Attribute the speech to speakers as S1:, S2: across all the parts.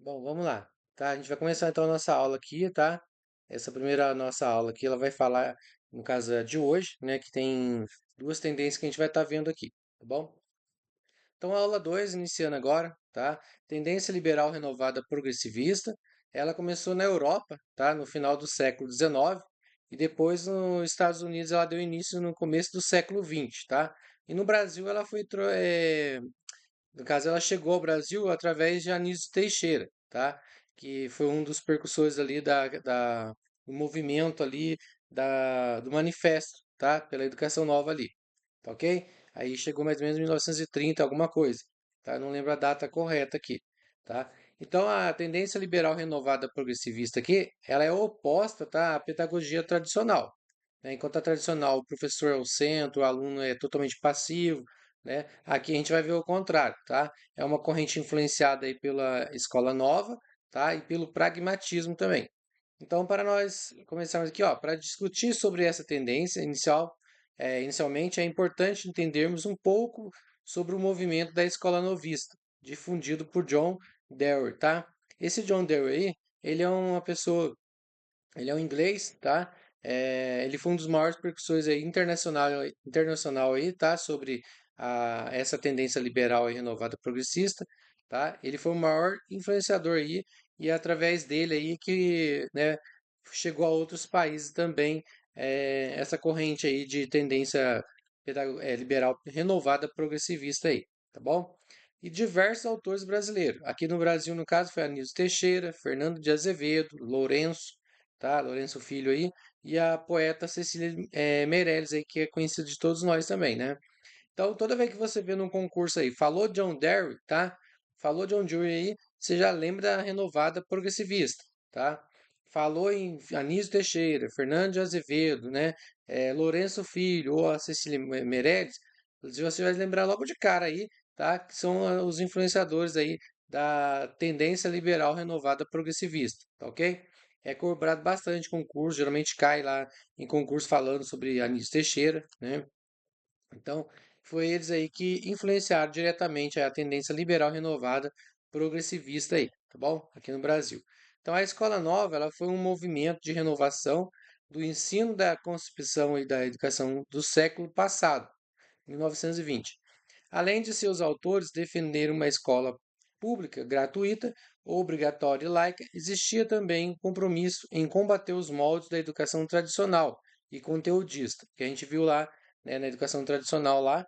S1: Bom, vamos lá, tá? A gente vai começar então a nossa aula aqui, tá? Essa primeira nossa aula aqui, ela vai falar, no caso de hoje, né, que tem duas tendências que a gente vai estar vendo aqui, tá bom? Então, a aula 2 iniciando agora, tá? Tendência liberal renovada progressivista. Ela começou na Europa, tá? No final do século XIX e depois nos Estados Unidos ela deu início no começo do século XX, tá? E no Brasil ela no caso, ela chegou ao Brasil através de Anísio Teixeira, tá? Que foi um dos percussores ali do movimento ali do manifesto, tá? Pela educação nova ali, tá ok? Aí chegou mais ou menos em 1930, alguma coisa, tá? Não lembro a data correta aqui, tá? Então, a tendência liberal renovada progressivista aqui, ela é oposta, tá, à pedagogia tradicional, né? Enquanto a tradicional, o professor é o centro, o aluno é totalmente passivo, né? Aqui a gente vai ver o contrário, tá? É uma corrente influenciada aí pela escola nova, tá? E pelo pragmatismo também. Então, para nós começarmos aqui, ó, para discutir sobre essa tendência inicialmente é importante entendermos um pouco sobre o movimento da escola novista, difundido por John Dewey, tá? Esse John Dewey aí, ele é uma pessoa ele é um inglês, tá? Ele foi um dos maiores percussores aí internacional aí, tá? Sobre essa tendência liberal e renovada progressista, tá? Ele foi o maior influenciador aí e é através dele aí que, né, chegou a outros países também essa corrente aí de tendência liberal renovada progressivista aí, tá bom? E diversos autores brasileiros. Aqui no Brasil, no caso, foi Anísio Teixeira, Fernando de Azevedo, Lourenço, tá? Lourenço Filho aí, e a poeta Cecília Meirelles aí, que é conhecida de todos nós também, né? Então, toda vez que você vê num concurso aí, falou John Dewey, tá? Falou John Dewey aí, você já lembra da renovada progressivista, tá? Falou em Anísio Teixeira, Fernando de Azevedo, né? Lourenço Filho ou a Cecília Meirelles, você vai lembrar logo de cara aí, tá? Que são os influenciadores aí da tendência liberal renovada progressivista, tá ok? É cobrado bastante concurso, geralmente cai lá em concurso falando sobre Anísio Teixeira, né? Então, foi eles aí que influenciaram diretamente a tendência liberal renovada progressivista aí, tá bom? Aqui no Brasil. Então, a Escola Nova, ela foi um movimento de renovação do ensino da concepção e da educação do século passado, 1920. Além de seus autores defenderem uma escola pública, gratuita, obrigatória e laica, existia também um compromisso em combater os moldes da educação tradicional e conteudista, que a gente viu lá, né, na educação tradicional lá,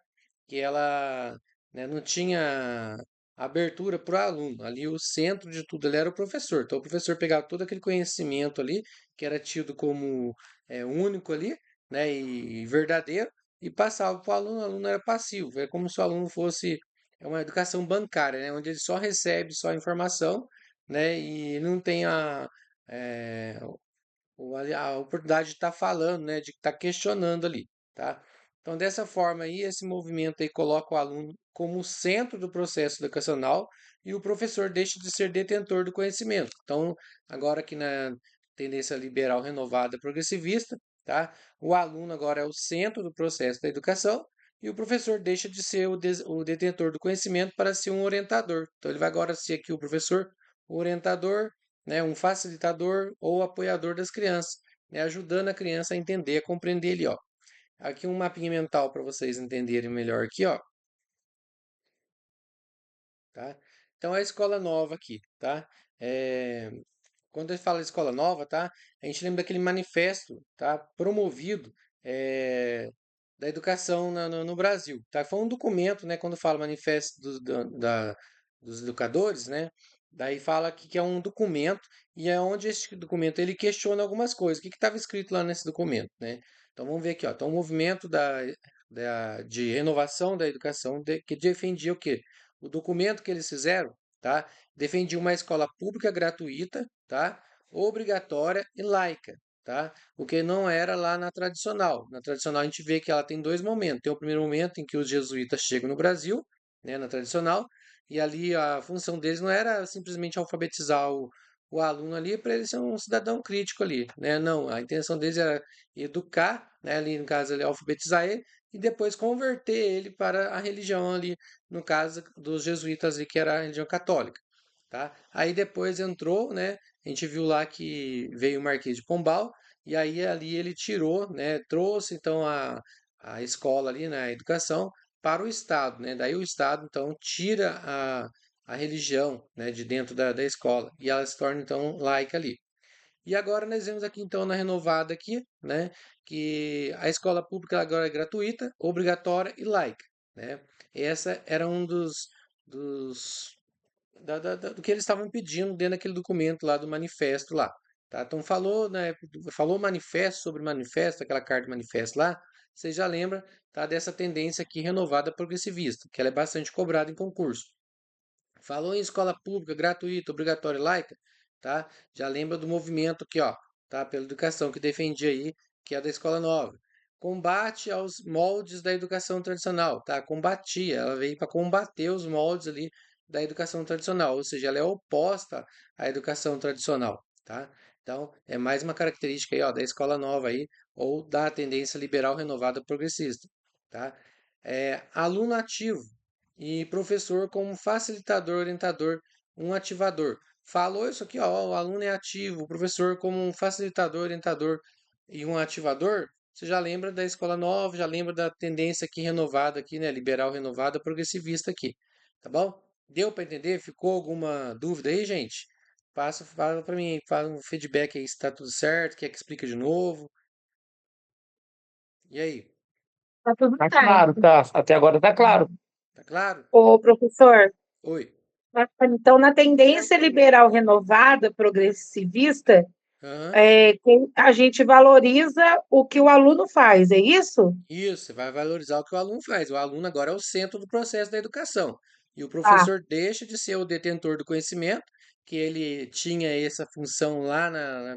S1: que ela, né, não tinha abertura para o aluno. Ali o centro de tudo ali era o professor. Então o professor pegava todo aquele conhecimento ali, que era tido como único ali, né, e verdadeiro, e passava para o aluno era passivo, é como se o aluno fosse uma educação bancária, né, onde ele só recebe só a informação, né, e não tem eh, a oportunidade de estar falando, né, de estar questionando ali, tá? Então, dessa forma aí, esse movimento aí coloca o aluno como o centro do processo educacional e o professor deixa de ser detentor do conhecimento. Então, agora aqui na tendência liberal renovada progressivista, tá? O aluno agora é o centro do processo da educação e o professor deixa de ser o detentor do conhecimento para ser um orientador. Então, ele vai agora ser aqui o professor, o orientador, né, um facilitador ou apoiador das crianças, né, ajudando a criança a entender, a compreender ali, ó. Aqui um mapinha mental para vocês entenderem melhor aqui, ó, tá? Então a escola nova aqui, tá? É, quando ele fala escola nova, tá? A gente lembra daquele manifesto, tá? Promovido da educação no Brasil, tá? Foi um documento, né? Quando fala manifesto dos educadores, né? Daí fala que é um documento e é onde esse documento ele questiona algumas coisas. O que estava escrito lá nesse documento, né? Então vamos ver aqui, ó. Então o movimento de renovação da educação que defendia o quê? O documento que eles fizeram, tá? Defendia uma escola pública gratuita, tá? Obrigatória e laica, tá? O que não era lá na tradicional. Na tradicional a gente vê que ela tem dois momentos. Tem o primeiro momento em que os jesuítas chegam no Brasil, né, na tradicional, e ali a função deles não era simplesmente alfabetizar o aluno ali para ele ser um cidadão crítico ali, né? Não, a intenção deles era educar, né, ali no caso ali alfabetizar ele e depois converter ele para a religião ali, no caso dos jesuítas ali, que era a religião católica. tá? Aí depois entrou, né? A gente viu lá que veio o Marquês de Pombal, e aí ali ele tirou, né? Trouxe então a escola ali, né? A educação para o Estado, né? Daí o Estado então tira a religião, né? De dentro da escola e ela se torna então laica ali. E agora nós vemos aqui então na renovada aqui, né, que a escola pública agora é gratuita, obrigatória e laica, né? Essa era um dos do que eles estavam pedindo dentro daquele documento lá do manifesto lá, tá? Então falou, né, falou manifesto sobre manifesto, aquela carta manifesto lá, você já lembra, tá, dessa tendência aqui renovada progressivista, que ela é bastante cobrada em concurso. Falou em escola pública, gratuita, obrigatória e laica, tá? Já lembra do movimento aqui, ó, tá? Pela educação que defendia aí, que é a da escola nova. Combate aos moldes da educação tradicional, tá? Combatia, ela veio para combater os moldes ali da educação tradicional, ou seja, ela é oposta à educação tradicional, tá? Então, é mais uma característica aí, ó, da escola nova aí, ou da tendência liberal renovada progressista, tá? Aluno ativo e professor como facilitador, orientador, um ativador. Falou isso aqui, ó, o aluno é ativo, o professor como um facilitador, orientador e um ativador. Você já lembra da escola nova, já lembra da tendência aqui renovada aqui, né, liberal renovada, progressivista aqui, tá bom? Deu para entender? Ficou alguma dúvida aí, gente? Fala para mim, fala um feedback aí se tá tudo certo, quer que explique de novo? E aí?
S2: Tá tudo
S3: Tá
S2: certo.
S3: claro, tá. Até agora tá claro.
S1: Tá claro?
S2: Ô, professor,
S1: Oi.
S2: então, na tendência liberal renovada, progressivista,
S1: Aham.
S2: a gente valoriza o que o aluno faz, é isso?
S1: Isso, você vai valorizar o que o aluno faz. O aluno agora é o centro do processo da educação. E o
S2: Ah,
S1: professor deixa de ser o detentor do conhecimento, que ele tinha essa função lá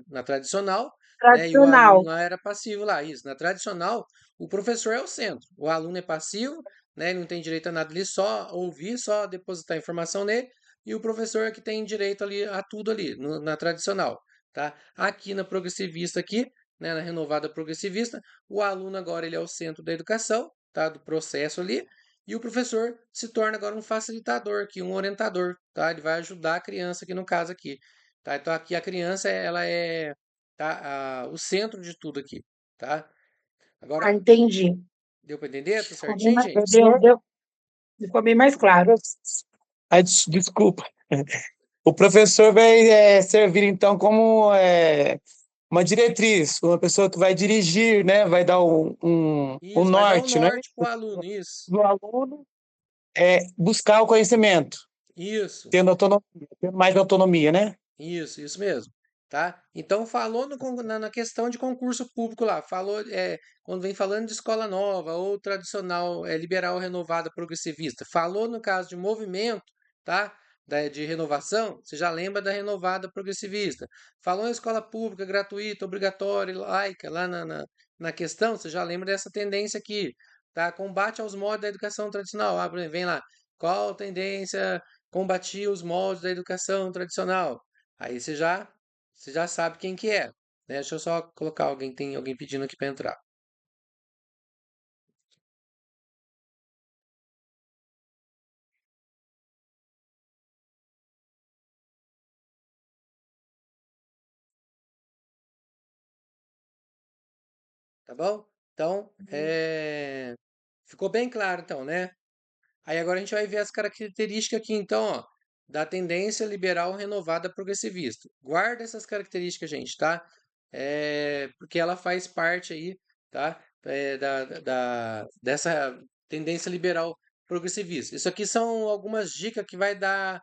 S1: na tradicional, né? E o aluno
S2: tradicional.
S1: lá era passivo lá. Isso, na tradicional, o professor é o centro. O aluno é passivo, né? Ele não tem direito a nada, ele só ouvir, só depositar informação nele. E o professor é que tem direito ali a tudo ali, na tradicional, tá? Aqui na progressivista aqui, né? Na renovada progressivista, o aluno agora ele é o centro da educação, tá? Do processo ali, e o professor se torna agora um facilitador aqui, um orientador, tá? Ele vai ajudar a criança aqui no caso aqui, tá? Então aqui a criança ela é, tá? O centro de tudo aqui, tá?
S2: Ah,
S1: Agora
S2: entendi.
S1: deu para entender? Tá
S2: Ficou bem
S1: certinho,
S2: mais,
S1: gente?
S2: ficou bem mais claro.
S3: Desculpa. O professor vai servir, então, como uma diretriz, uma pessoa que vai dirigir, né? Vai dar um
S1: Isso, vai dar um
S3: norte, né?
S1: norte pro aluno, isso.
S3: Do aluno buscar o conhecimento,
S1: Isso.
S3: tendo autonomia, tendo mais autonomia, né?
S1: Isso mesmo, tá? Então falou na questão de concurso público lá, falou quando vem falando de escola nova ou tradicional, liberal, renovada, progressivista, falou no caso de movimento, tá? De renovação, você já lembra da renovada progressivista. Falou em escola pública, gratuita, obrigatória, e laica, lá na questão, você já lembra dessa tendência aqui, tá? Combate aos modos da educação tradicional. Ah, por exemplo, vem lá, qual tendência combatia os moldes da educação tradicional? Aí você já sabe quem que é, né? Deixa eu só colocar alguém, tem alguém pedindo aqui para entrar. Tá bom? Então, ficou bem claro então, né? Aí agora a gente vai ver as características aqui, então, ó, da tendência liberal renovada progressivista. Guarda essas características, gente, tá? Porque ela faz parte aí, tá? Dessa tendência liberal progressivista. Isso aqui são algumas dicas que vai dar,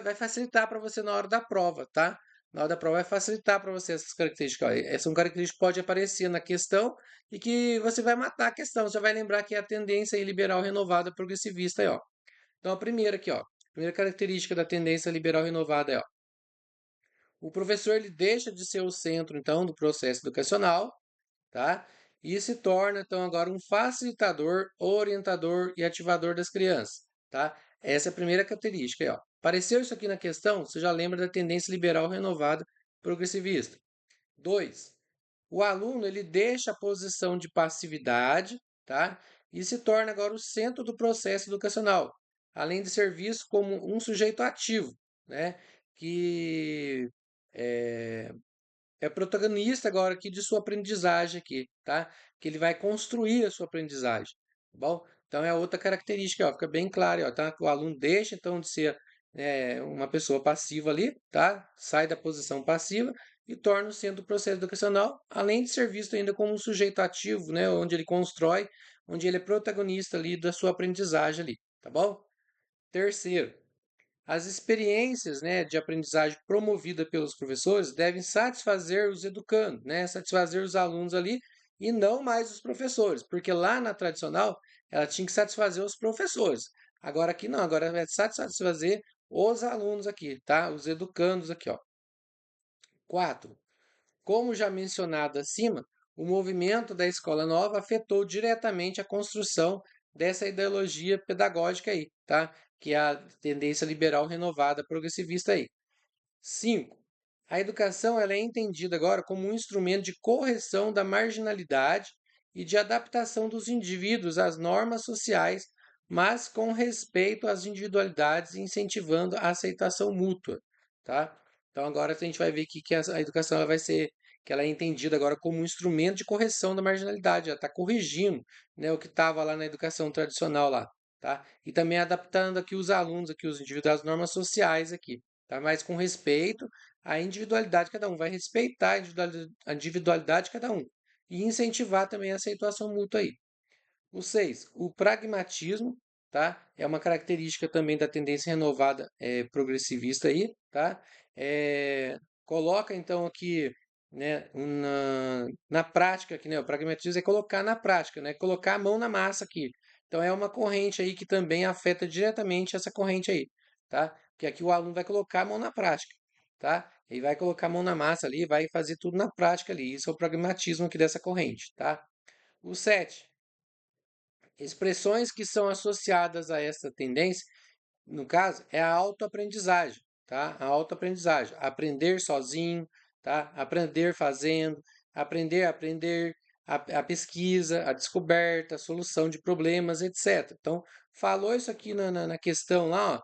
S1: vai facilitar para você na hora da prova, tá? Na hora da prova vai facilitar para você essas características. Ó. Essas são características que pode aparecer na questão e que você vai matar a questão. Você vai lembrar que é a tendência aí liberal renovada progressivista aí, ó. Então, a primeira aqui, ó. A primeira característica da tendência liberal renovada é, ó, o professor ele deixa de ser o centro, então, do processo educacional, tá? E se torna, então, agora um facilitador, orientador e ativador das crianças, tá? Essa é a primeira característica aí, ó. Apareceu isso aqui na questão, você já lembra da tendência liberal renovada progressivista. 2. O aluno ele deixa a posição de passividade, tá? E se torna agora o centro do processo educacional, além de ser visto como um sujeito ativo, né, que é, é protagonista agora aqui de sua aprendizagem aqui, tá? Que ele vai construir a sua aprendizagem, tá bom? Então é outra característica, ó, fica bem claro, ó, tá? Que o aluno deixa então de ser uma pessoa passiva ali, tá? Sai da posição passiva e torna o centro do processo educacional, além de ser visto ainda como um sujeito ativo, né? Onde ele constrói, onde ele é protagonista ali da sua aprendizagem ali, tá bom? Terceiro, as experiências, né, de aprendizagem promovida pelos professores devem satisfazer os educandos, né, satisfazer os alunos ali e não mais os professores, porque lá na tradicional ela tinha que satisfazer os professores. Agora aqui não, agora vai satisfazer os alunos aqui, tá? Os educandos aqui, ó. 4. Como já mencionado acima, o movimento da escola nova afetou diretamente a construção dessa ideologia pedagógica aí, tá? Que é a tendência liberal renovada progressivista aí. 5. A educação ela é entendida agora como um instrumento de correção da marginalidade e de adaptação dos indivíduos às normas sociais, mas com respeito às individualidades e incentivando a aceitação mútua, tá? Então agora a gente vai ver que a educação ela vai ser que ela é entendida agora como um instrumento de correção da marginalidade, ela está corrigindo, né, o que estava lá na educação tradicional lá, tá? E também adaptando aqui os alunos, aqui os indivíduos às normas sociais aqui, tá? Mas com respeito à individualidade de cada um, vai respeitar a individualidade de cada um e incentivar também a aceitação mútua aí. O 6, o pragmatismo, tá? É uma característica também da tendência renovada progressivista aí, tá? Coloca então aqui, né, na prática aqui, né? O pragmatismo é colocar na prática, né? Colocar a mão na massa aqui. Então é uma corrente aí que também afeta diretamente essa corrente aí, tá? Que aqui o aluno vai colocar a mão na prática, tá? Ele vai colocar a mão na massa ali, vai fazer tudo na prática ali. Isso é o pragmatismo aqui dessa corrente, tá? O 7, expressões que são associadas a essa tendência, no caso, é a autoaprendizagem, tá? A autoaprendizagem, aprender sozinho, tá? Aprender fazendo, aprender a aprender, a pesquisa, a descoberta, a solução de problemas, etc. Então, falou isso aqui na questão lá, ó,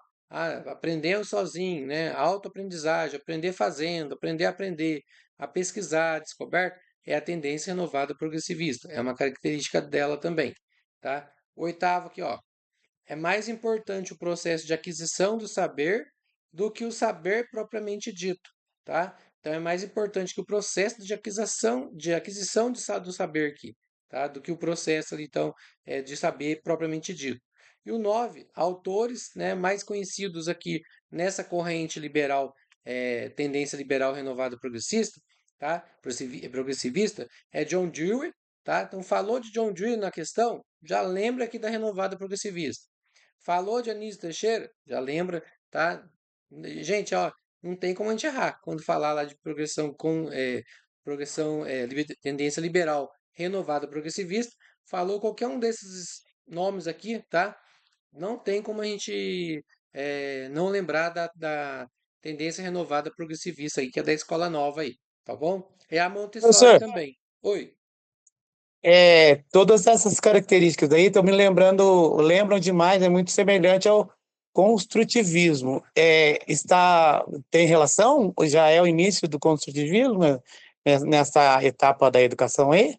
S1: aprendendo sozinho, né? Autoaprendizagem, aprender fazendo, aprender a aprender, a pesquisar, a descoberta, é a tendência renovada progressivista, é uma característica dela também, tá? Oitavo aqui, ó, é mais importante o processo de aquisição do saber do que o saber propriamente dito, tá? Então é mais importante que o processo de aquisição do saber aqui, tá? Do que o processo ali, então, de saber propriamente dito. E o 9, autores, né, mais conhecidos aqui nessa corrente liberal, tendência liberal renovada progressista, tá? Progressivista, é John Dewey, tá? Então falou de John Dewey na questão, já lembra aqui da renovada progressivista. Falou de Anísio Teixeira? Já lembra, tá? Gente, ó, não tem como a gente errar quando falar lá de tendência liberal renovada progressivista. Falou qualquer um desses nomes aqui, tá? Não tem como a gente não lembrar da tendência renovada progressivista aí, que é da escola nova aí, tá bom? É a Montessori
S3: Professor,
S1: também. Oi.
S3: todas essas características aí estão me lembram demais, é muito semelhante ao construtivismo. Tem relação? Já é o início do construtivismo, né, nessa etapa da educação aí?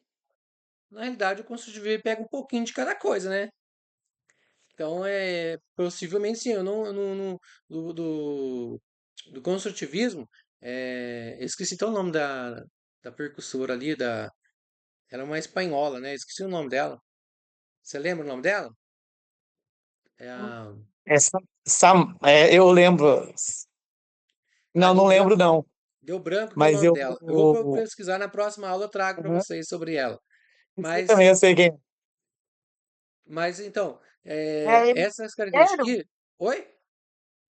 S1: Na realidade, o construtivismo pega um pouquinho de cada coisa, né? Então, possivelmente sim, do construtivismo, eu esqueci até o nome da percussora ali, ela é uma espanhola, né? Esqueci o nome dela. Você lembra o nome dela? É a,
S3: Eu lembro. Não,
S1: deu
S3: não lembro
S1: branco,
S3: não,
S1: deu branco aqui o
S3: mas
S1: nome dela. Eu vou pesquisar na próxima aula, eu trago para
S3: uhum,
S1: vocês sobre ela.
S3: sei
S1: Mas,
S3: também, eu sei quem.
S1: mas então,
S2: É
S1: essas características
S2: Emílio?
S1: aqui. Oi?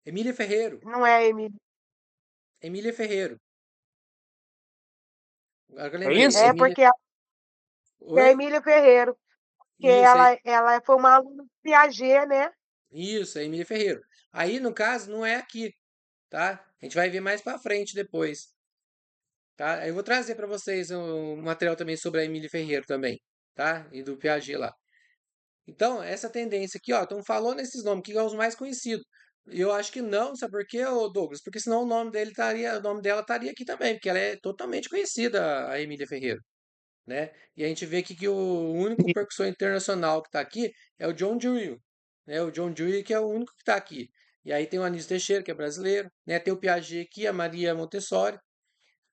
S1: Emília Ferreiro.
S2: Não é Emílio.
S1: Emília Ferreiro. Agora que eu
S3: É
S1: lembrei.
S3: isso?
S2: É
S1: Emília.
S2: porque é
S1: Oi?
S2: Emília Ferreiro, que
S1: Isso,
S2: ela foi uma aluna do Piaget, né?
S1: isso, é Emília Ferreiro. Aí, no caso, não é aqui, tá? A gente vai ver mais pra frente depois, tá? Eu vou trazer para vocês um material também sobre a Emília Ferreiro também, tá? E do Piaget lá. Então, essa tendência aqui, ó, então falou nesses nomes que são os mais conhecidos. Eu acho que não, sabe por quê, ô Douglas? Porque senão o nome dela estaria aqui também, porque ela é totalmente conhecida, a Emília Ferreira, né? E a gente vê aqui que o único percussor internacional que está aqui é o John Dewey, né? O John Dewey que é o único que está aqui. E aí tem o Anísio Teixeira, que é brasileiro, né? Tem o Piaget aqui, a Maria Montessori.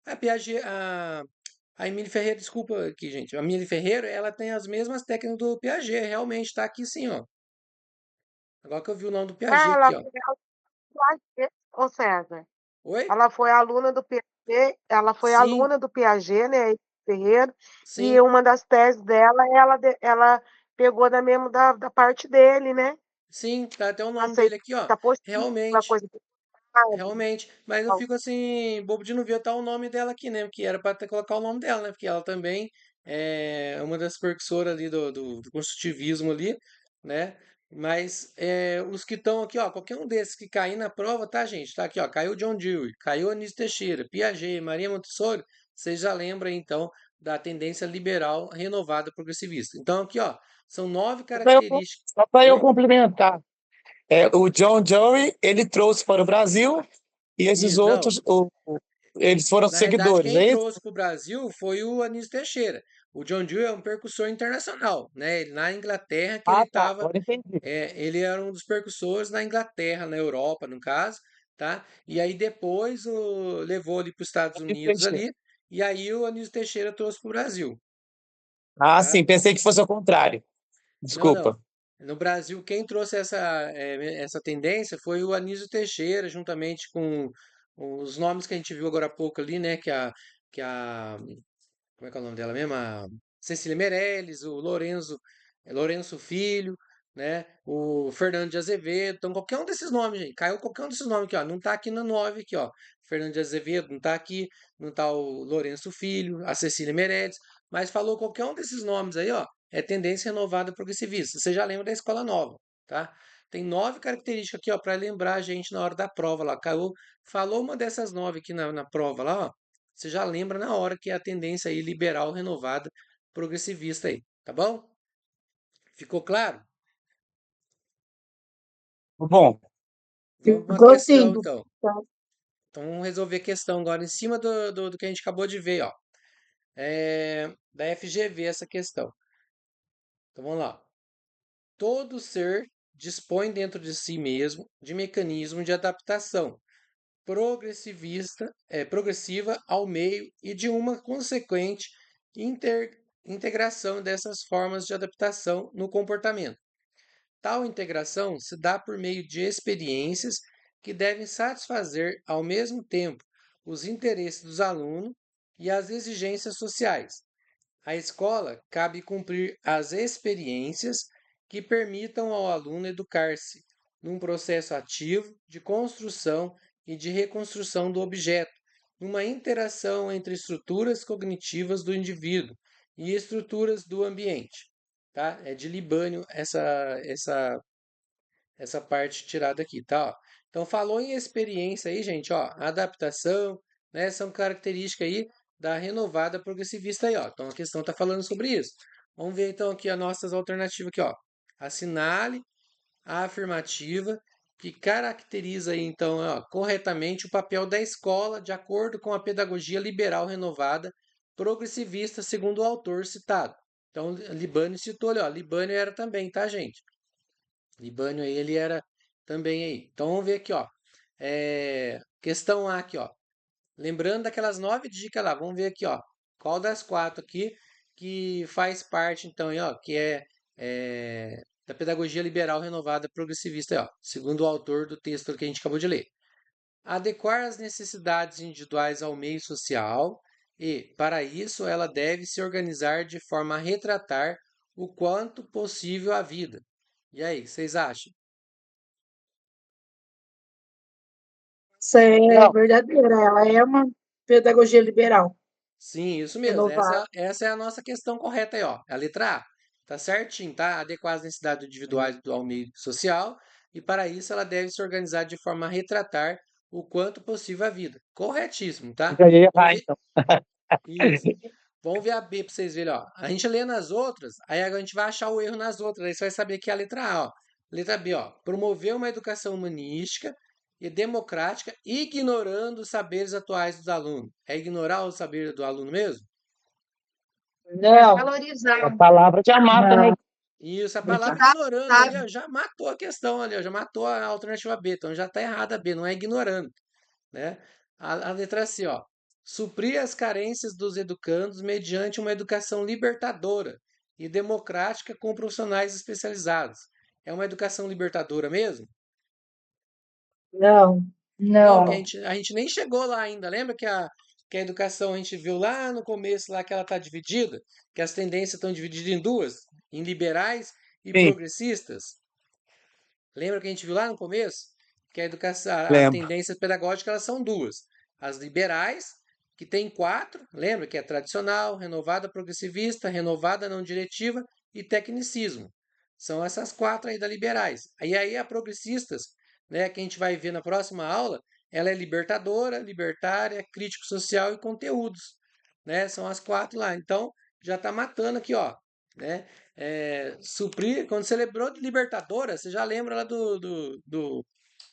S1: A Piaget, a Emília Ferreira, desculpa aqui, gente. A Emília Ferreira, ela tem as mesmas técnicas do Piaget, realmente está aqui sim, ó. Agora que eu vi o nome do Piaget
S2: Ah,
S1: aqui,
S2: ela
S1: ó.
S2: foi Piaget, ô César.
S1: Oi?
S2: Ela foi aluna do Piaget, ela foi
S1: Sim,
S2: aluna do Piaget, né, Ferreira, e
S1: sim,
S2: uma das teses dela, ela pegou da parte dele, né?
S1: sim, tá até o nome dele
S2: Aceita
S1: aqui, ó.
S2: a postura,
S1: Realmente.
S2: coisa do lado.
S1: Realmente, mas eu fico assim, bobo de não ver tá o nome dela aqui, né? Porque era para ter colocar o nome dela, né? Porque ela também é uma das percussoras ali do construtivismo ali, né? Mas os que estão aqui, ó, qualquer um desses que cair na prova, tá, gente? Tá aqui, ó, caiu John Dewey, caiu Anísio Teixeira, Piaget, Maria Montessori, vocês já lembram então da tendência liberal renovada progressivista. Então aqui, ó, são 9 características.
S3: Só para eu
S1: Oi?
S3: complementar, o John Dewey, ele trouxe para o Brasil e esses
S1: Isso, não.
S3: outros, eles foram
S1: Na realidade,
S3: seguidores,
S1: quem
S3: é isso?
S1: trouxe para o Brasil foi o Anísio Teixeira. O John Dewey é um percussor internacional, né? Na Inglaterra que ele
S3: Ah, tá,
S1: estava,
S3: agora entendi.
S1: ele era um dos percussores na Inglaterra, na Europa, no caso, tá? E aí depois levou ali para os Estados Unidos
S3: Entendi.
S1: ali, e aí o Anísio Teixeira trouxe para o Brasil,
S3: Ah,
S1: tá?
S3: sim, pensei que fosse ao contrário.
S1: Não, não.
S3: Desculpa.
S1: No Brasil, quem trouxe essa tendência foi o Anísio Teixeira, juntamente com os nomes que a gente viu agora há pouco ali, né? Que a como é que é o nome dela mesmo? A Cecília Meirelles, o Lourenço Filho, né? O Fernando de Azevedo. Então, qualquer um desses nomes, gente. Caiu qualquer um desses nomes aqui, ó. Não tá aqui na 9 aqui, ó. Fernando de Azevedo, não tá aqui. Não tá o Lourenço Filho, a Cecília Meirelles. Mas falou qualquer um desses nomes aí, ó. É tendência renovada progressivista. Você já lembra da escola nova, tá? Tem 9 características aqui, ó, para lembrar a gente na hora da prova lá. Caiu, falou uma dessas 9 aqui na prova lá, ó. Você já lembra na hora que é a tendência aí liberal, renovada, progressivista aí, tá bom? Ficou claro?
S3: Bom,
S1: Vamos para uma
S2: Ficou sim.
S1: questão então. Então vamos resolver a questão agora em cima do que a gente acabou de ver, ó. Da FGV essa questão. Então vamos lá. Todo ser dispõe dentro de si mesmo de mecanismo de adaptação progressiva ao meio e de uma consequente integração dessas formas de adaptação no comportamento. Tal integração se dá por meio de experiências que devem satisfazer ao mesmo tempo os interesses dos alunos e as exigências sociais. À escola cabe cumprir as experiências que permitam ao aluno educar-se num processo ativo de construção e de reconstrução do objeto, numa interação entre estruturas cognitivas do indivíduo e estruturas do ambiente. Tá? É de Libânio essa parte tirada aqui, tá? Ó. Então, falou em experiência aí, gente, ó, adaptação, né, são características aí da renovada progressivista aí, ó. Então, a questão está falando sobre isso. Vamos ver então aqui as nossas alternativas aqui, ó. Assinale a afirmativa que caracteriza aí, então, ó, corretamente o papel da escola de acordo com a pedagogia liberal renovada progressivista, segundo o autor citado. Então, Libânio citou ali, ó, Libânio era também, tá, gente? Libânio aí, ele era também aí. Então vamos ver aqui, ó. Questão A aqui, ó. Lembrando daquelas 9 dicas lá, vamos ver aqui, ó. Qual das 4 aqui que faz parte, então, aí, ó, que da pedagogia liberal renovada progressivista, aí, ó, segundo o autor do texto que a gente acabou de ler. Adequar as necessidades individuais ao meio social e, para isso, ela deve se organizar de forma a retratar o quanto possível a vida. E aí, vocês acham?
S2: Isso é
S3: não,
S2: verdadeira. Ela é uma pedagogia liberal,
S1: Sim, isso mesmo.
S2: renovada.
S1: Essa é a nossa questão correta aí, ó. A letra A. Tá certinho, tá? Adequar as necessidades individuais ao meio social e para isso ela deve se organizar de forma a retratar o quanto possível a vida. Corretíssimo, tá?
S3: já ia
S1: Vamos
S3: errar,
S1: ver
S3: então.
S1: isso. Vamos ver a B para vocês verem, ó. A gente lê nas outras, aí agora a gente vai achar o erro nas outras, aí você vai saber que é a letra A, ó. Letra B, ó, promover uma educação humanística e democrática, ignorando os saberes atuais dos alunos. É ignorar o saber do aluno mesmo?
S2: Não,
S3: A palavra já mata, né?
S2: não.
S1: Isso, a
S2: Deixa-
S1: palavra ignorando ali, ó, já matou a questão ali, ó, já matou a alternativa B, então já está errada a B, não é ignorando, né? A letra C, ó, suprir as carências dos educandos mediante uma educação libertadora e democrática com profissionais especializados. É uma educação libertadora mesmo?
S2: Não,
S1: Não, porque
S2: não.
S1: a gente nem chegou lá ainda. Lembra que a educação a gente viu lá no começo, lá que ela está dividida? Que as tendências estão divididas em duas, em liberais e
S3: Sim,
S1: progressistas? Lembra que a gente viu lá no começo? Que a educação, as
S3: lembro.
S1: tendências pedagógicas elas são duas. As liberais, que tem quatro, lembra que é tradicional, renovada progressivista, renovada não diretiva e tecnicismo. São essas quatro aí da liberais. E aí a progressistas, né, que a gente vai ver na próxima aula, ela é libertadora, libertária, crítico social e conteúdos, né? São as quatro lá. Então, já está matando aqui, ó, né? Suprir, quando você lembrou de Libertadora, você já lembra lá do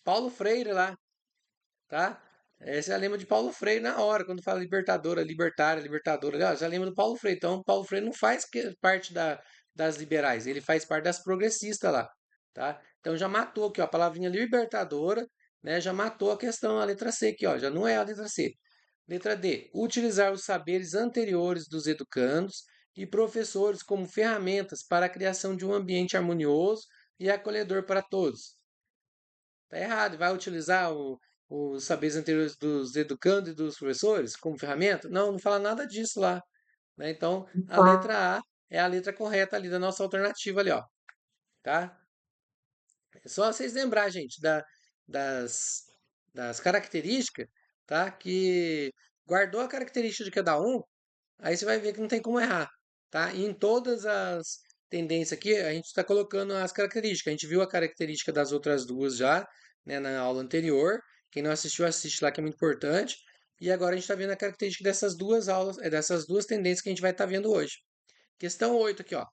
S1: Paulo Freire lá, tá? Você já lembra de Paulo Freire na hora, quando fala Libertadora, Libertária, Libertadora, já lembra do Paulo Freire. Então, Paulo Freire não faz parte das liberais, ele faz parte das progressistas lá, tá? Então, já matou aqui, ó, a palavrinha Libertadora, né? Já matou a questão, a letra C aqui, ó, já não é a letra C. Letra D. Utilizar os saberes anteriores dos educandos e professores como ferramentas para a criação de um ambiente harmonioso e acolhedor para todos. Está errado. Vai utilizar os saberes anteriores dos educandos e dos professores como ferramenta? Não, não fala nada disso lá, né? Então, a letra A é a letra correta ali da nossa alternativa ali, ó, tá? É só vocês lembrar, gente, das, das características, tá? Que guardou a característica de cada um, aí você vai ver que não tem como errar, tá? E em todas as tendências aqui, a gente está colocando as características. A gente viu a característica das outras duas já, né, na aula anterior. Quem não assistiu, assiste lá, que é muito importante. E agora a gente está vendo a característica dessas duas aulas, dessas duas tendências que a gente vai estar vendo hoje. Questão 8 aqui, ó.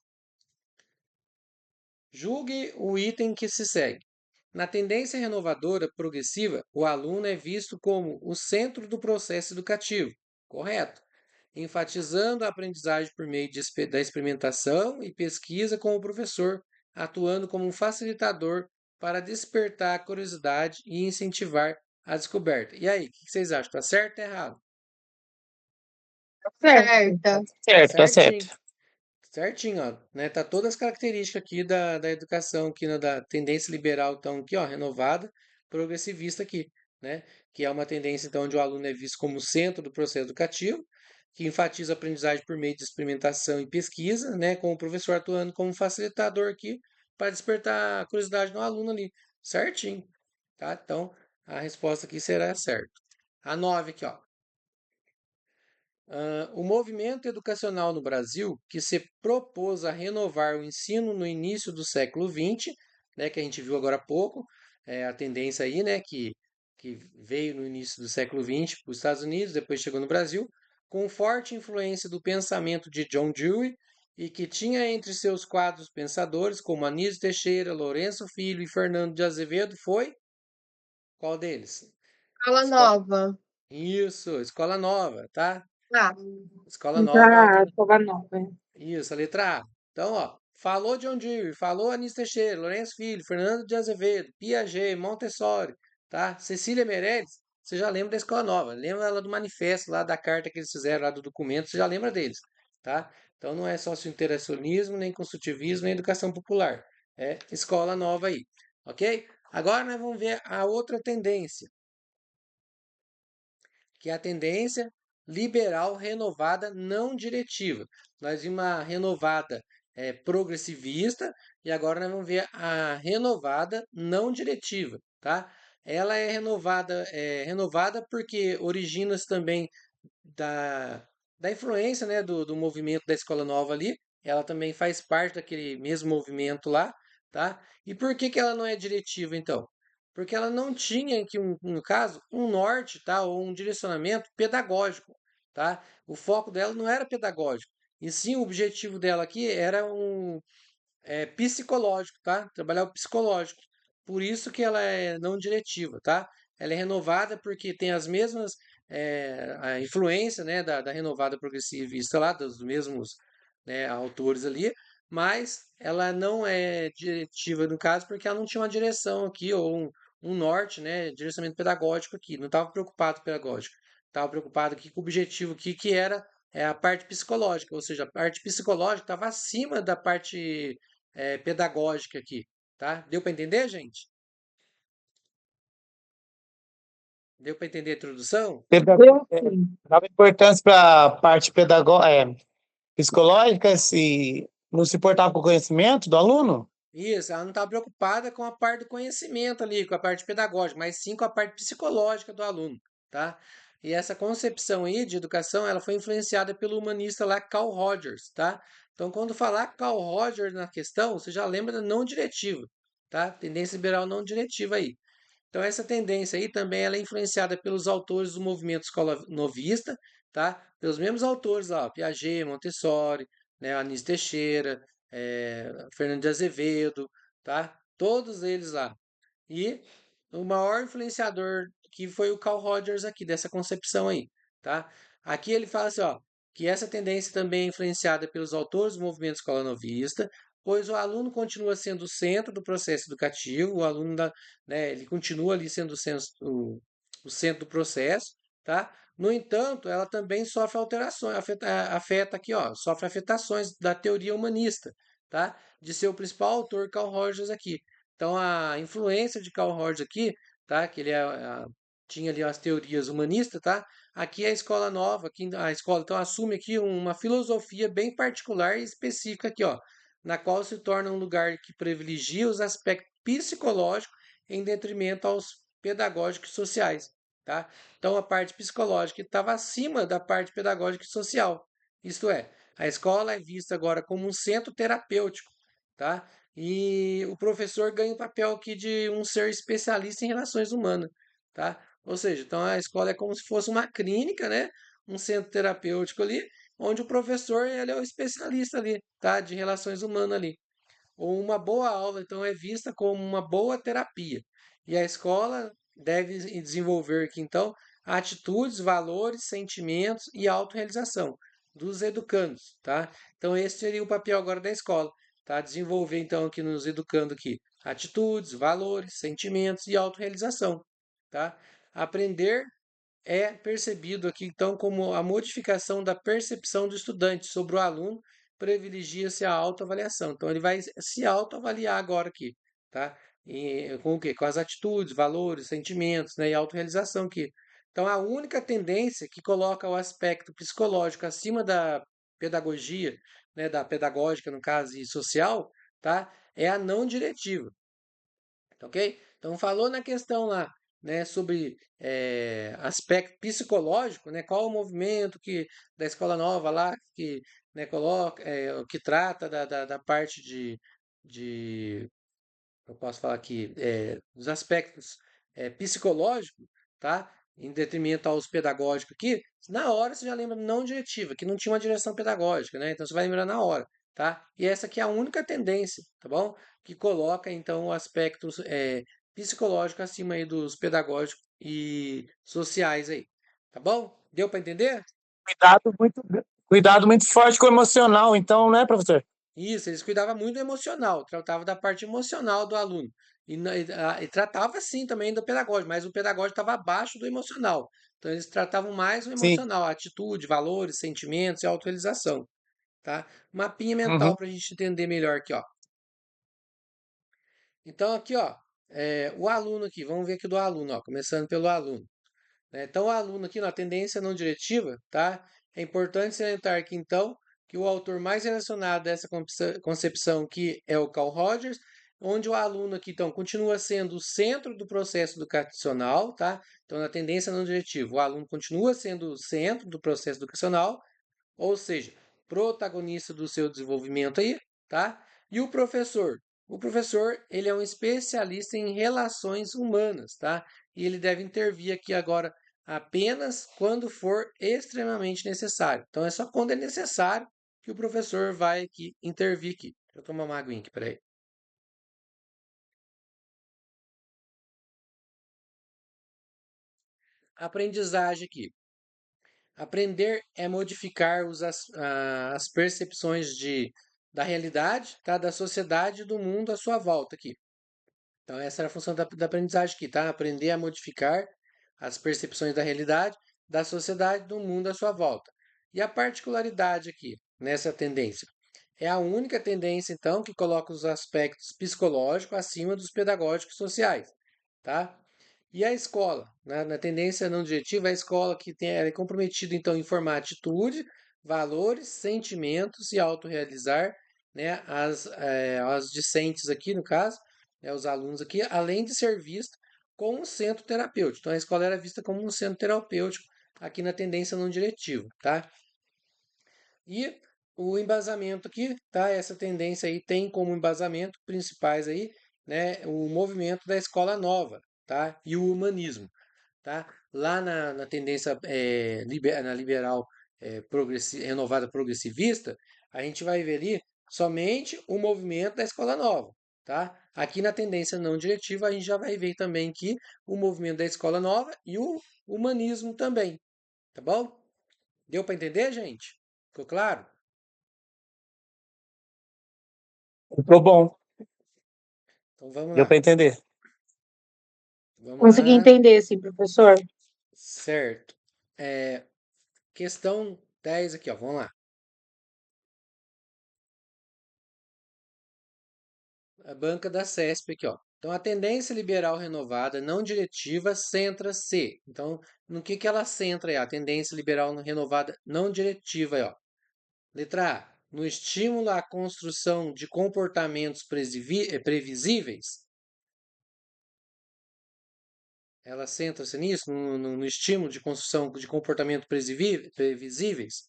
S1: Julgue o item que se segue. Na tendência renovadora progressiva, o aluno é visto como o centro do processo educativo, correto? Enfatizando a aprendizagem por meio da experimentação e pesquisa com o professor, atuando como um facilitador para despertar a curiosidade e incentivar a descoberta. E aí, o que vocês acham? Tá certo ou errado?
S2: Certa.
S3: Certo, tá
S1: Certinho.
S3: certo.
S1: Certinho, ó, né? Tá todas as características aqui da educação, aqui da tendência liberal, então, aqui, ó, renovada, progressivista aqui, né? Que é uma tendência, então, onde o aluno é visto como centro do processo educativo, que enfatiza a aprendizagem por meio de experimentação e pesquisa, né? Com o professor atuando como facilitador aqui, para despertar a curiosidade no aluno ali. Certinho, tá? Então, a resposta aqui será certa. A 9 aqui, ó. O movimento educacional no Brasil, que se propôs a renovar o ensino no início do século XX, né, que a gente viu agora há pouco, a tendência aí, né, que veio no início do século XX para os Estados Unidos, depois chegou no Brasil, com forte influência do pensamento de John Dewey, e que tinha entre seus quadros pensadores, como Anísio Teixeira, Lourenço Filho e Fernando de Azevedo, foi qual deles?
S4: Escola
S1: Esco-
S4: nova.
S1: Isso, Escola Nova, tá?
S4: Ah,
S1: Escola Nova é a
S2: Já
S1: alternativa.
S2: escova nova.
S1: Isso, a letra A. Então, ó, falou John Dewey, falou Anísio Teixeira, Lourenço Filho, Fernando de Azevedo, Piaget, Montessori, tá? Cecília Meirelles, você já lembra da Escola Nova, lembra ela do manifesto lá, da carta que eles fizeram lá do documento, você já lembra deles, tá? Então não é socio-interacionismo, nem construtivismo, nem educação popular. É Escola Nova aí, ok? Agora nós vamos ver a outra tendência, que é a tendência liberal renovada não diretiva. Nós vimos uma renovada progressivista e agora nós vamos ver a renovada não diretiva, tá? Ela é renovada porque origina-se também da influência, né, do movimento da Escola Nova ali. Ela também faz parte daquele mesmo movimento lá, tá? E por que que ela não é diretiva, então? Porque ela não tinha aqui, no caso, um norte, tá? Ou um direcionamento pedagógico, tá? O foco dela não era pedagógico. E sim, o objetivo dela aqui era psicológico, tá? Trabalhar o psicológico. Por isso que ela é não diretiva, tá? Ela é renovada porque tem as mesmas a influência, né, da renovada progressivista lá, dos mesmos, né, autores ali, mas ela não é diretiva no caso porque ela não tinha uma direção aqui ou um norte, né, direcionamento pedagógico aqui. Não estava preocupado com o pedagógico, estava preocupado aqui com o objetivo aqui que era a parte psicológica, ou seja, a parte psicológica estava acima da parte pedagógica aqui, tá? Deu para entender, gente? Deu para entender a introdução?
S2: Deu sim.
S3: Dava importância para a parte psicológica, se não se importava com o conhecimento do aluno?
S1: Isso, ela não estava preocupada com a parte do conhecimento ali, com a parte pedagógica, mas sim com a parte psicológica do aluno, tá? E essa concepção aí de educação, ela foi influenciada pelo humanista lá Carl Rogers, tá? Então, quando falar Carl Rogers na questão, você já lembra da não diretiva, tá? Tendência liberal não diretiva aí. Então, essa tendência aí também ela é influenciada pelos autores do movimento escola novista, tá? Pelos mesmos autores lá, Piaget, Montessori, né, Anísio Teixeira, Fernando de Azevedo, tá? Todos eles lá. E o maior influenciador que foi o Carl Rogers aqui, dessa concepção aí, tá? Aqui ele fala assim, ó, que essa tendência também é influenciada pelos autores do movimento escola novista, pois o aluno continua sendo o centro do processo educativo, o aluno né, ele continua ali sendo o centro do processo, tá? No entanto, ela também sofre alterações, afeta aqui, ó, sofre afetações da teoria humanista, tá? De seu principal autor, Carl Rogers aqui. Então, a influência de Carl Rogers aqui, tá? Que ele tinha ali as teorias humanistas, tá? Aqui é a escola nova, aqui a escola então assume aqui uma filosofia bem particular e específica aqui, ó, na qual se torna um lugar que privilegia os aspectos psicológicos em detrimento aos pedagógicos e sociais, tá? Então, a parte psicológica estava acima da parte pedagógica e social. Isto é, a escola é vista agora como um centro terapêutico, tá? E o professor ganha o papel aqui de um ser especialista em relações humanas, tá? Ou seja, então a escola é como se fosse uma clínica, né? Um centro terapêutico ali, onde o professor ele é o especialista ali, tá? De relações humanas ali. Ou uma boa aula, então, é vista como uma boa terapia. E a escola deve desenvolver aqui, então, atitudes, valores, sentimentos e autorrealização dos educandos, tá? Então, esse seria o papel agora da escola, tá? Desenvolver, então, aqui nos educando aqui, atitudes, valores, sentimentos e autorrealização, tá? Aprender é percebido aqui, então, como a modificação da percepção do estudante sobre o aluno, privilegia-se a autoavaliação. Então, ele vai se autoavaliar agora aqui, tá? E, com o quê? Com as atitudes, valores, sentimentos, né? E autorrealização aqui. Então, a única tendência que coloca o aspecto psicológico acima da pedagogia, né? Da pedagógica, no caso, e social, tá? É a não diretiva. Tá ok? Então, falou na questão lá, né, sobre aspecto psicológico, né, qual o movimento que da escola nova lá que, né, coloca, que trata da parte de, eu posso falar aqui, dos aspectos psicológicos, tá? Em detrimento aos pedagógicos aqui, na hora você já lembra não diretiva, que não tinha uma direção pedagógica, né? Então você vai lembrar na hora, tá? E essa aqui é a única tendência, tá bom? Que coloca então o aspecto psicológico acima aí dos pedagógicos e sociais aí, tá bom? Deu para entender?
S3: Cuidado muito, cuidado muito forte com o emocional, então, né, professor?
S1: Isso, eles cuidavam muito do emocional, tratavam da parte emocional do aluno. E tratava sim também do pedagógico, mas o pedagógico estava abaixo do emocional. Então eles tratavam mais o
S3: Sim.
S1: emocional, a atitude, valores, sentimentos e autorrealização, tá? Mapinha mental
S3: Uhum.
S1: para a gente entender melhor aqui, ó. Então aqui, ó, o aluno aqui, vamos ver aqui do aluno, ó, começando pelo aluno, né? Então, o aluno aqui na tendência não diretiva, tá? É importante salientar aqui, então, que o autor mais relacionado a essa concepção aqui é o Carl Rogers, onde o aluno aqui, então, continua sendo o centro do processo educacional, tá? Então, na tendência não diretiva, o aluno continua sendo o centro do processo educacional, ou seja, protagonista do seu desenvolvimento aí, tá? E o professor? O professor, ele é um especialista em relações humanas, tá? E ele deve intervir aqui agora apenas quando for extremamente necessário. Então é só quando é necessário que o professor vai aqui intervir aqui, Deixa eu tomar uma aguinha aqui, peraí. Aprendizagem aqui. Aprender é modificar as percepções da realidade, tá? Da sociedade e do mundo à sua volta aqui. Então, essa é a função da aprendizagem aqui, tá? Aprender a modificar as percepções da realidade, da sociedade, do mundo à sua volta. E a particularidade aqui, nessa tendência, é a única tendência, então, que coloca os aspectos psicológicos acima dos pedagógicos sociais, tá? E a escola, né? Na tendência não diretiva, a escola que ela é comprometida, então, em formar atitude, valores, sentimentos e autorrealizar, né, as discentes aqui, no caso, né, os alunos aqui, além de ser vista como um centro terapêutico. Então, a escola era vista como um centro terapêutico aqui na tendência não diretiva, tá? E o embasamento aqui, tá? Essa tendência aí tem como embasamento principais aí, né, o movimento da escola nova, tá? E o humanismo, tá? Lá na tendência na liberal renovada progressivista, a gente vai ver ali somente o movimento da escola nova, tá? Aqui na tendência não diretiva, a gente já vai ver também que o movimento da escola nova e o humanismo também, tá bom? Deu para entender, gente? Ficou claro?
S3: Ficou bom,
S1: Então vamos
S3: deu
S1: lá.
S3: para entender.
S1: Vamos
S2: Consegui
S1: lá.
S2: entender, sim, professor.
S1: Certo. É, questão 10 aqui, ó. Vamos lá. A banca da CESP aqui, ó. Então, a tendência liberal renovada não diretiva centra-se. Então, no que ela centra aí? A tendência liberal renovada não diretiva aí, ó. Letra A. No estímulo à construção de comportamentos previsíveis. Ela centra-se nisso, no estímulo de construção de comportamentos previsíveis.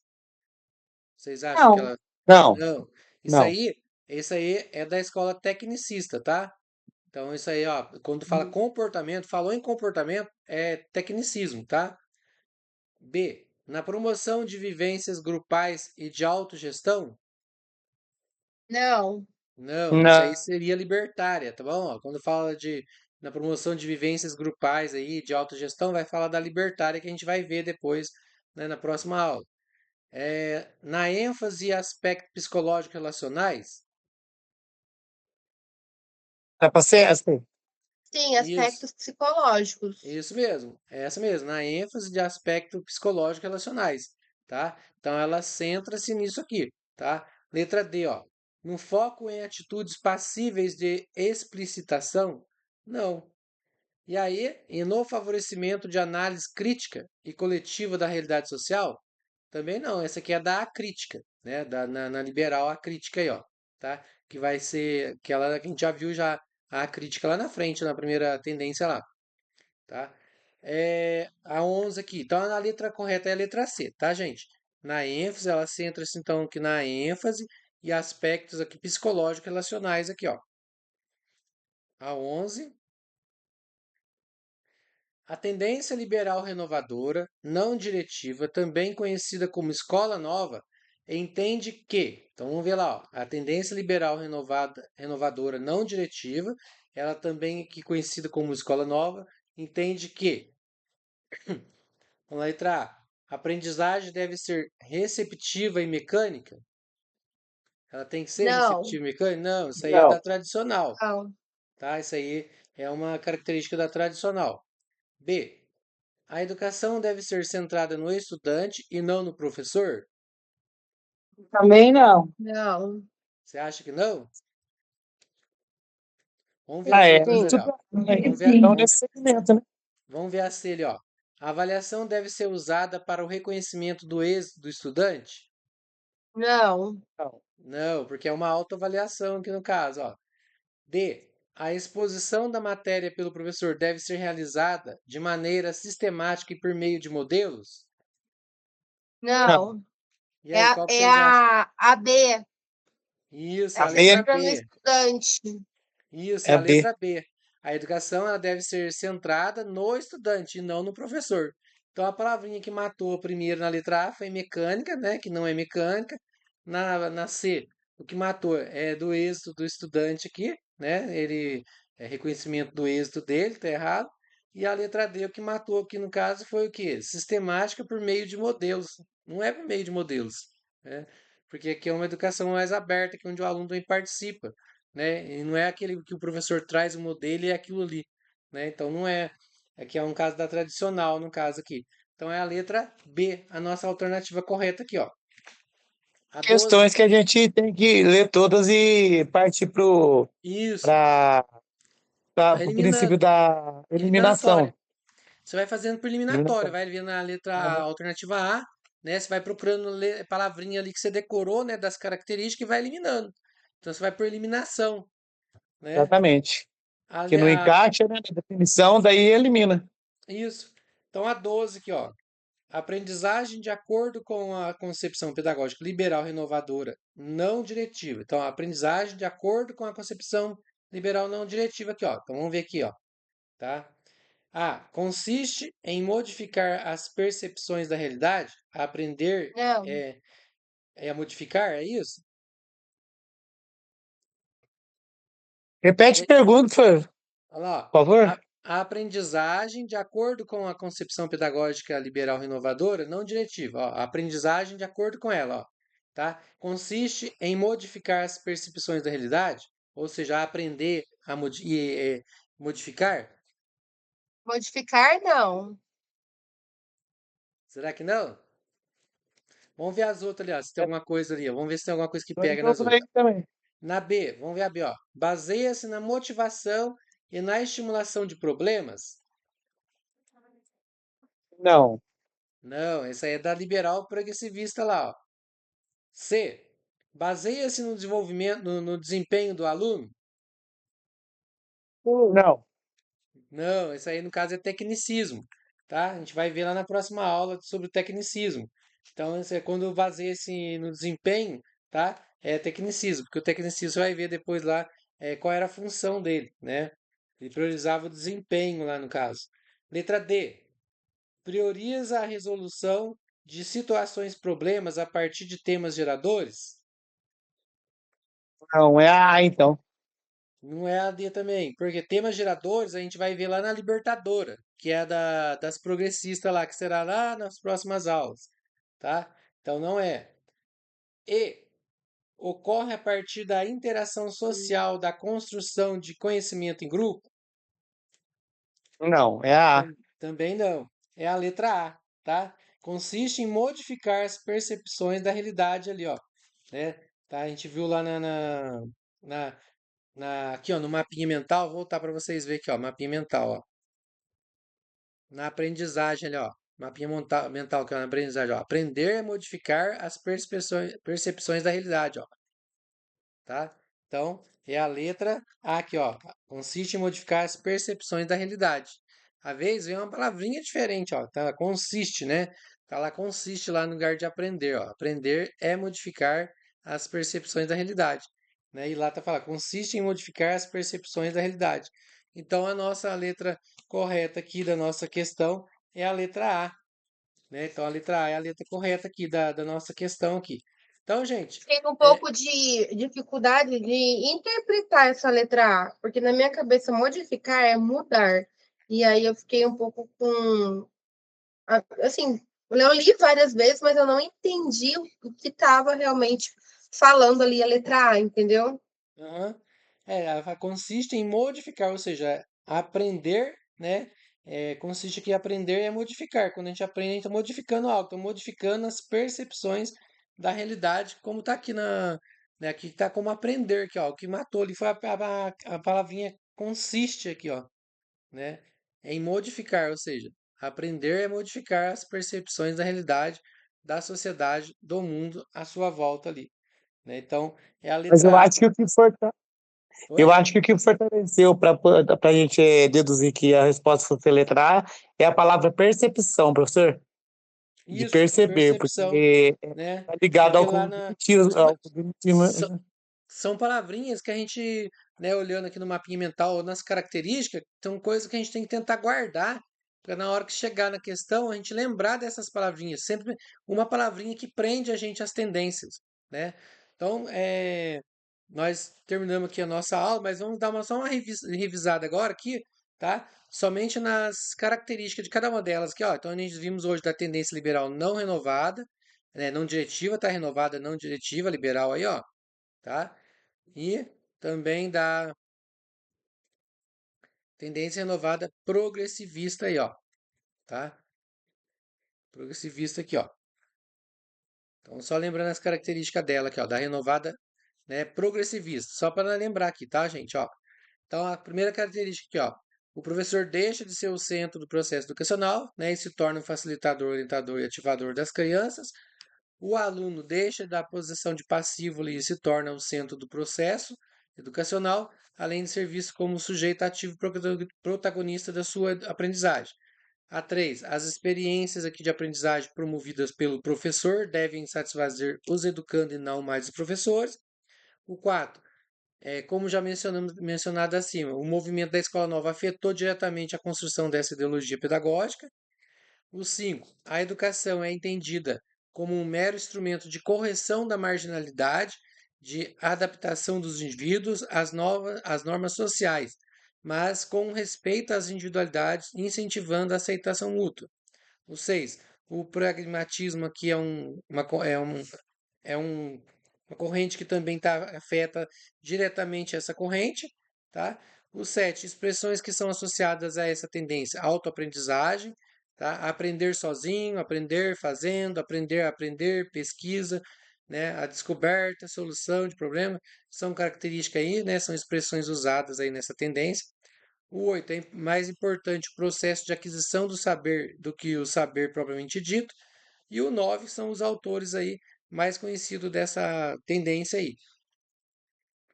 S1: Vocês acham que
S2: Não,
S1: ela.
S3: Não,
S1: Não. Isso
S3: não.
S1: aí, isso aí é da escola tecnicista, tá? Então, isso aí, ó, quando fala comportamento, falou em comportamento, é tecnicismo, tá? B. Na promoção de vivências grupais e de autogestão?
S2: não,
S1: Não, isso aí
S3: Não.
S1: seria libertária, tá bom? Ó, quando fala na promoção de vivências grupais aí, de autogestão, vai falar da libertária que a gente vai ver depois, né, na próxima aula. Na ênfase e aspectos psicológicos relacionais?
S3: É para ser assim.
S2: sim,
S1: Isso.
S2: aspectos psicológicos.
S1: Isso mesmo, é essa mesmo, na ênfase de aspectos psicológicos relacionais, tá? Então ela centra-se nisso aqui, tá? Letra D, ó. No foco em atitudes passíveis de explicitação? Não. E aí, e no favorecimento de análise crítica e coletiva da realidade social? Também não. Essa aqui é da acrítica, né? Na liberal acrítica aí, ó, tá? Que vai ser que ela que a gente já viu já a crítica lá na frente, na primeira tendência lá, tá? A 11 aqui. Então, a letra correta é a letra C, tá, gente? Na ênfase, ela centra-se, então, aqui na ênfase e aspectos aqui psicológicos relacionais aqui, ó. A 11. A tendência liberal renovadora, não diretiva, também conhecida como escola nova, entende que, então vamos ver lá, ó, a tendência liberal renovadora não diretiva, ela também aqui conhecida como escola nova, entende que na letra A, a aprendizagem deve ser receptiva e mecânica? Ela tem que ser
S2: Não,
S1: receptiva e mecânica? Não, isso aí é da
S3: Não.
S1: tradicional,
S2: não,
S1: tá? Isso aí é uma característica da tradicional. B, a educação deve ser centrada no estudante e não no professor?
S2: também não. Não.
S1: Você acha que não? Vamos ver
S3: Ah,
S1: as
S3: é.
S1: letras
S2: Sim,
S1: ali, ó. Vamos ver,
S3: Então, nesse segmento, né?
S1: vamos ver a C ali, ó. A avaliação deve ser usada para o reconhecimento do êxito do estudante?
S2: não,
S3: Não.
S1: Não, porque é uma autoavaliação aqui no caso, ó. D. A exposição da matéria pelo professor deve ser realizada de maneira sistemática e por meio de modelos?
S3: Não.
S2: não.
S1: E
S2: É
S1: aí,
S2: a,
S1: qual que
S2: é
S1: vocês acham?
S2: a B,
S1: Isso, é
S2: a
S1: a
S3: B
S1: letra
S2: centrada no
S1: B.
S2: estudante.
S1: Isso, é
S3: é
S1: a
S3: B.
S1: letra B. A educação ela deve ser centrada no estudante e não no professor. Então, a palavrinha que matou primeiro na letra A foi mecânica, né? Que não é mecânica. Na C, o que matou é do êxito do estudante aqui, né? Ele é reconhecimento do êxito dele, tá errado. E a letra D, o que matou aqui no caso foi o quê? Sistemática por meio de modelos. Não é por meio de modelos, né? Porque aqui é uma educação mais aberta, que é onde o aluno também participa, né? E não é aquele que o professor traz o modelo e é aquilo ali, né? Então não é. Aqui é um caso da tradicional, no caso aqui. Então é a letra B, a nossa alternativa correta aqui, ó. A 12.
S3: Questões que a gente tem que ler todas e partir
S1: Isso.
S3: para
S1: Vai
S3: o princípio
S1: eliminando.
S3: da
S1: Eliminatória.
S3: eliminação.
S1: Você vai fazendo por eliminatória,
S3: Eliminação.
S1: vai vendo a letra A,
S3: Aham,
S1: alternativa A, né? Você vai procurando palavrinha ali que você decorou, né, das características e vai eliminando. Então você vai por eliminação, né?
S3: exatamente.
S1: A,
S3: Que
S1: le-
S3: não
S1: a-
S3: encaixa, né, na definição, daí elimina.
S1: isso. Então a 12 aqui, ó. Aprendizagem de acordo com a concepção pedagógica liberal renovadora não diretiva. Então, a aprendizagem de acordo com a concepção liberal não diretiva aqui, ó. Então, vamos ver aqui, ó, tá? A. Consiste em modificar as percepções da realidade. Aprender
S2: Não,
S1: é modificar, é isso?
S3: Repete a pergunta,
S1: Olha lá,
S3: por
S1: ó.
S3: favor.
S1: A aprendizagem de acordo com a concepção pedagógica liberal renovadora, não diretiva. Ó, a aprendizagem de acordo com ela, ó, tá? Consiste em modificar as percepções da realidade, ou seja, aprender a modificar.
S2: modificar não.
S1: Será que não? Vamos ver as outras ali, ó, se tem alguma coisa ali, ó. Vamos ver se tem alguma coisa que
S3: Tô em
S1: pega nas
S3: dúvida aí
S1: outras.
S3: também.
S1: Na B, vamos ver a B, ó. Baseia-se na motivação e na estimulação de problemas.
S3: Não,
S1: Não, essa aí é da liberal progressivista lá, ó. C. Baseia-se no desenvolvimento, no desempenho do aluno?
S3: não.
S1: Não, isso aí no caso é tecnicismo, tá? A gente vai ver lá na próxima aula sobre o tecnicismo. Então, isso é quando baseia-se no desempenho, tá? É tecnicismo, porque o tecnicismo você vai ver depois lá qual era a função dele, né? Ele priorizava o desempenho lá no caso. Letra D. Prioriza a resolução de situações problemas a partir de temas geradores?
S3: Não, é a A, então.
S1: Não é a D também, porque temas geradores a gente vai ver lá na Libertadora, que é das progressistas lá, que será lá nas próximas aulas, tá? Então não é. E ocorre a partir da interação social, da construção de conhecimento em grupo?
S3: Não, é a A.
S1: Também não. É a letra A, tá? Consiste em modificar as percepções da realidade ali, ó, né? Tá? A gente viu lá na, aqui, ó, no mapinha mental, vou voltar para vocês verem aqui, ó, mapinha mental, ó. Na aprendizagem ali, ó. Mapinha mental, que é na aprendizagem, ó. Aprender é modificar as percepções da realidade, ó. Tá? Então, é a letra A aqui, ó. Consiste em modificar as percepções da realidade. Às vezes vem uma palavrinha diferente, ó. Tá? Consiste, né? Tá lá, consiste lá no lugar de aprender, ó. Aprender é modificar as percepções da realidade, né? E lá tá falando, consiste em modificar as percepções da realidade. Então, a nossa letra correta aqui da nossa questão é a letra A, né? Então, a letra A é a letra correta aqui da nossa questão aqui. Então, gente,
S2: Tenho um
S1: é,
S2: pouco de dificuldade de interpretar essa letra A, porque na minha cabeça modificar é mudar. E aí eu fiquei um pouco com. Assim, eu li várias vezes, mas eu não entendi o que estava realmente falando ali a letra A, entendeu?
S1: aham. Ela consiste em modificar, ou seja, aprender, né? Consiste que aprender é modificar. Quando a gente aprende, a gente está modificando algo, está modificando as percepções da realidade, como está aqui né, aqui está como aprender, aqui, ó. O que matou ali foi a palavrinha consiste aqui, ó, né? Em modificar, ou seja, aprender é modificar as percepções da realidade, da sociedade, do mundo à sua volta ali, né? Então, é a
S3: Mas eu
S1: letra A.
S3: acho que eu
S1: Oi?
S3: acho que o que fortaleceu para a gente deduzir que a resposta fosse a letra A é a palavra percepção, professor. De
S1: Isso,
S3: perceber,
S1: percepção,
S3: porque
S1: né?
S3: está ligado
S1: Porque
S3: ao
S1: lá
S3: cognitivo,
S1: mas são,
S3: né?
S1: são palavrinhas que a gente, né, olhando aqui no mapinha mental, ou nas características, são coisas que a gente tem que tentar guardar, para na hora que chegar na questão, a gente lembrar dessas palavrinhas. Sempre uma palavrinha que prende a gente às tendências, né? Então, nós terminamos aqui a nossa aula, mas vamos dar só uma revisada agora aqui, tá? Somente nas características de cada uma delas aqui, ó. Então, a gente vimos hoje da tendência liberal não renovada, né? Não diretiva, tá? Renovada, não diretiva, liberal aí, ó, tá? E também da tendência renovada progressivista aí, ó, tá? Progressivista aqui, ó. Então, só lembrando as características dela aqui, ó, da renovada, né, progressivista. Só para lembrar aqui, tá, gente, ó. Então, a primeira característica aqui, ó, o professor deixa de ser o centro do processo educacional, né, e se torna um facilitador, orientador e ativador das crianças. O aluno deixa da posição de passivo ali, e se torna o centro do processo educacional, além de ser visto como sujeito ativo protagonista da sua aprendizagem. A 3. As experiências aqui de aprendizagem promovidas pelo professor devem satisfazer os educandos e não mais os professores. O 4. Como já mencionado acima, o movimento da Escola Nova afetou diretamente a construção dessa ideologia pedagógica. O 5. A educação é entendida como um mero instrumento de correção da marginalidade, de adaptação dos indivíduos às normas sociais, mas com respeito às individualidades, incentivando a aceitação mútua. O 6. O pragmatismo aqui é uma corrente que também afeta diretamente essa corrente, tá? O 7, expressões que são associadas a essa tendência, autoaprendizagem, tá? Aprender sozinho, aprender fazendo, aprender a aprender, pesquisa, né? A descoberta, solução de problema, são características aí, né? São expressões usadas aí nessa tendência. O 8 é mais importante o processo de aquisição do saber do que o saber propriamente dito. E o 9 são os autores aí mais conhecidos dessa tendência aí,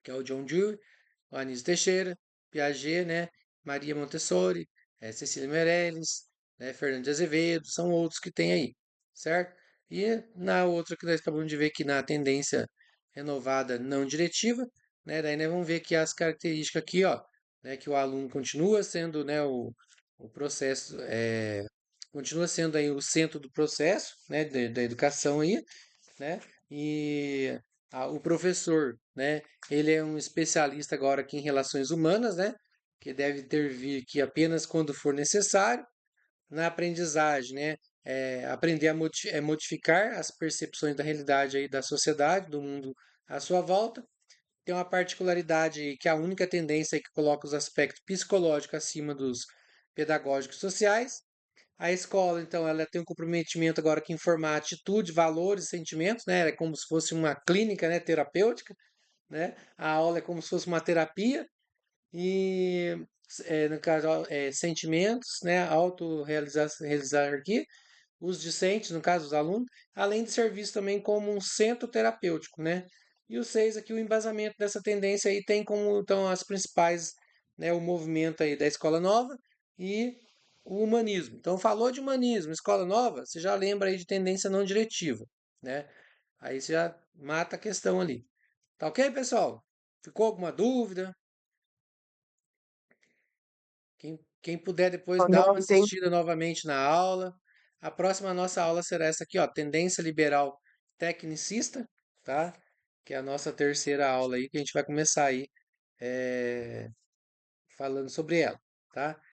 S1: que é o John Dewey, o Anísio Teixeira, Piaget, né, Maria Montessori, Cecília Meirelles, né, Fernando de Azevedo, são outros que tem aí, certo? E na outra que nós acabamos de ver aqui na tendência renovada não diretiva, né, daí nós vamos ver que as características aqui, ó, né, que o aluno continua sendo, né, o processo, continua sendo aí o centro do processo, né, da educação aí, né? E o professor, né? Ele é um especialista agora aqui em relações humanas, né? Que deve intervir aqui apenas quando for necessário. Na aprendizagem, né? Aprender a modificar as percepções da realidade aí da sociedade, do mundo à sua volta. Tem uma particularidade aí, que é a única tendência aí que coloca os aspectos psicológicos acima dos pedagógicos e sociais. A escola, então, ela tem um comprometimento agora que informar atitude, valores, sentimentos, né? É como se fosse uma clínica, né, terapêutica, né? A aula é como se fosse uma terapia e, no caso, sentimentos, né? Realizar aqui, os discentes, no caso, os alunos, além de ser visto também como um centro terapêutico, né? E o 6 aqui, o embasamento dessa tendência aí tem como, então, as principais, né, o movimento aí da Escola Nova e o humanismo. Então, falou de humanismo, Escola Nova, você já lembra aí de tendência não diretiva, né? Aí você já mata a questão ali. Tá ok, pessoal? Ficou alguma dúvida? Quem puder depois dar
S2: Não,
S1: uma
S2: entendi.
S1: assistida novamente na aula. A próxima nossa aula será essa aqui, ó, Tendência Liberal Tecnicista, tá? Que é a nossa terceira aula aí, que a gente vai começar aí falando sobre ela, tá?